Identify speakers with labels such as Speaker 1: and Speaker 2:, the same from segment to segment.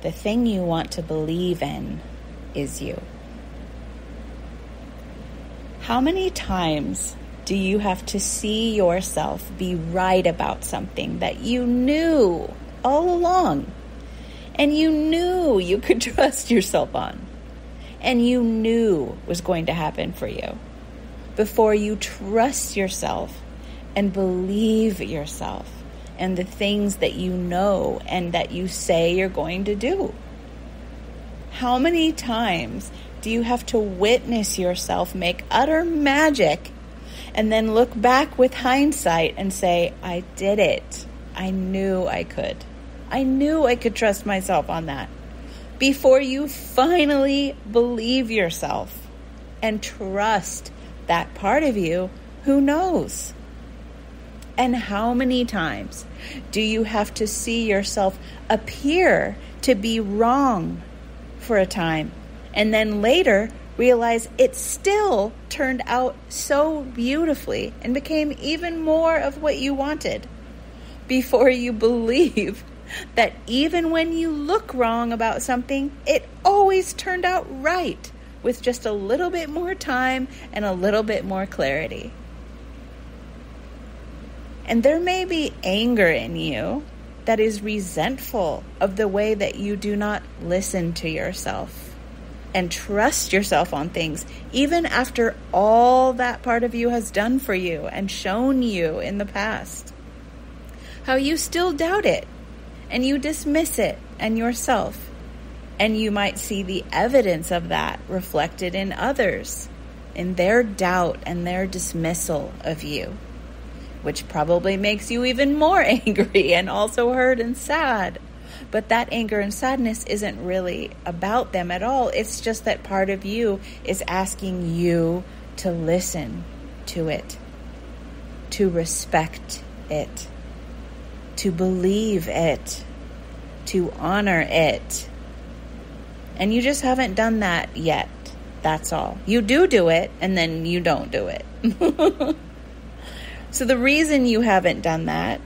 Speaker 1: The thing you want to believe in is you. How many times do you have to see yourself be right about something that you knew all along, and you knew you could trust yourself on, and you knew was going to happen for you, before you trust yourself and believe yourself and the things that you know and that you say you're going to do? How many times do you have to witness yourself make utter magic and then look back with hindsight and say, I did it. I knew I could. I knew I could trust myself on that, before you finally believe yourself and trust that part of you who knows? And how many times do you have to see yourself appear to be wrong for a time, and then later realize it still turned out so beautifully and became even more of what you wanted, before you believe that even when you look wrong about something, it always turned out right with just a little bit more time and a little bit more clarity? And there may be anger in you that is resentful of the way that you do not listen to yourself and trust yourself on things, even after all that part of you has done for you and shown you in the past. How you still doubt it, and you dismiss it and yourself. And you might see the evidence of that reflected in others, in their doubt and their dismissal of you, which probably makes you even more angry and also hurt and sad. But that anger and sadness isn't really about them at all. It's just that part of you is asking you to listen to it, to respect it, to believe it, to honor it. And you just haven't done that yet. That's all. You do it, and then you don't do it. So the reason you haven't done that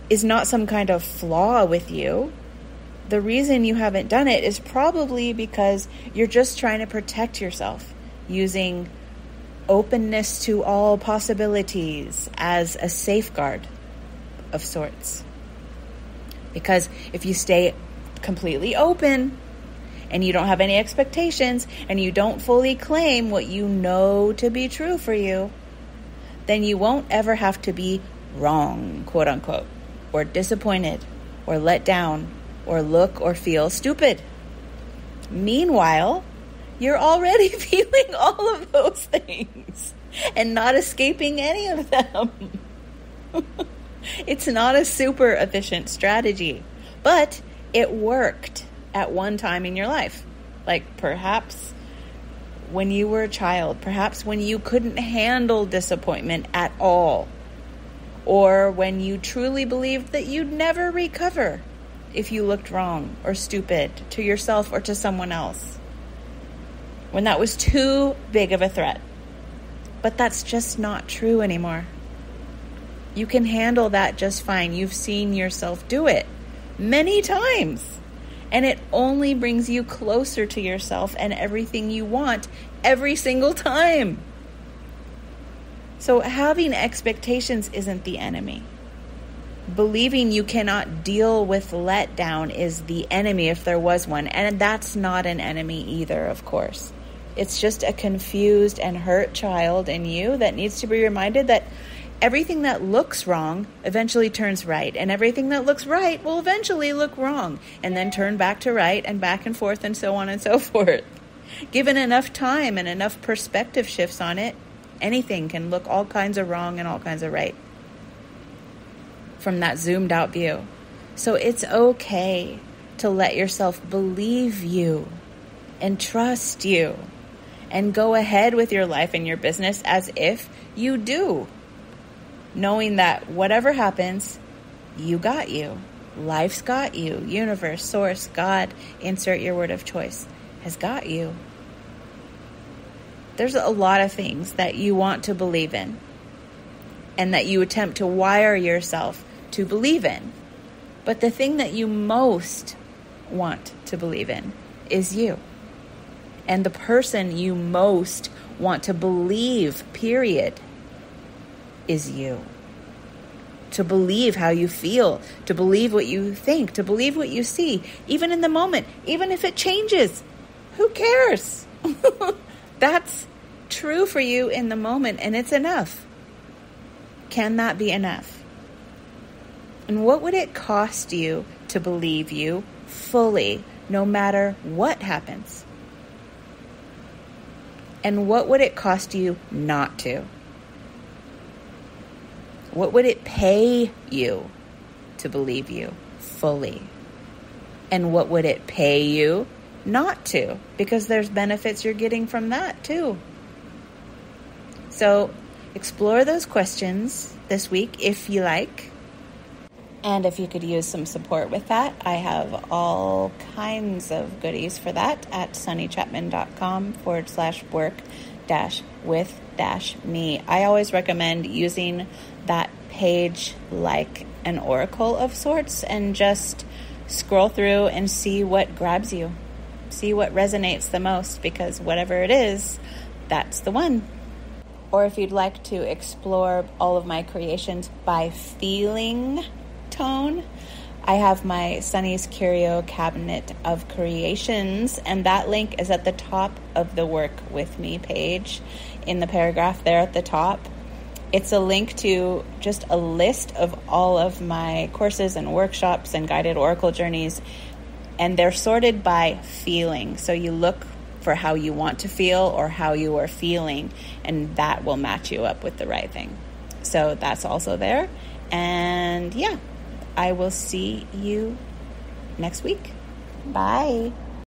Speaker 1: is not some kind of flaw with you. The reason you haven't done it is probably because you're just trying to protect yourself, using openness to all possibilities as a safeguard of sorts. Because if you stay completely open and you don't have any expectations and you don't fully claim what you know to be true for you, then you won't ever have to be wrong, quote unquote, or disappointed, or let down, or look or feel stupid. Meanwhile, you're already feeling all of those things and not escaping any of them. It's not a super efficient strategy, but it worked at one time in your life. Like perhaps when you were a child, perhaps when you couldn't handle disappointment at all, or when you truly believed that you'd never recover if you looked wrong or stupid to yourself or to someone else, when that was too big of a threat. But that's just not true anymore. You can handle that just fine. You've seen yourself do it many times. And it only brings you closer to yourself and everything you want every single time. So having expectations isn't the enemy. Believing you cannot deal with letdown is the enemy if there was one. And that's not an enemy either, of course. It's just a confused and hurt child in you that needs to be reminded that everything that looks wrong eventually turns right, and everything that looks right will eventually look wrong, and then turn back to right, and back and forth, and so on and so forth. Given enough time and enough perspective shifts on it, anything can look all kinds of wrong and all kinds of right from that zoomed out view. So it's okay to let yourself believe you and trust you and go ahead with your life and your business as if you do, knowing that whatever happens, you got you. Life's got you. Universe, source, God, insert your word of choice, has got you. There's a lot of things that you want to believe in and that you attempt to wire yourself to believe in. But the thing that you most want to believe in is you. And the person you most want to believe, period, is you. To believe how you feel, to believe what you think, to believe what you see, even in the moment, even if it changes. Who cares? That's true for you in the moment, and it's enough. Can that be enough? And what would it cost you to believe you fully, no matter what happens? And what would it cost you not to? What would it pay you to believe you fully? And what would it pay you not to? Because there's benefits you're getting from that too. So explore those questions this week if you like. And if you could use some support with that, I have all kinds of goodies for that at sunnychapman.com/work-with-me. I always recommend using that page like an oracle of sorts and just scroll through and see what grabs you. See what resonates the most, because whatever it is, that's the one. Or if you'd like to explore all of my creations by feeling tone, I have my Sunny's Curio Cabinet of Creations, and that link is at the top of the Work With Me page in the paragraph there at the top. It's a link to just a list of all of my courses and workshops and guided oracle journeys, and they're sorted by feeling. So you look for how you want to feel or how you are feeling, and that will match you up with the right thing. So that's also there. And yeah, I will see you next week. Bye.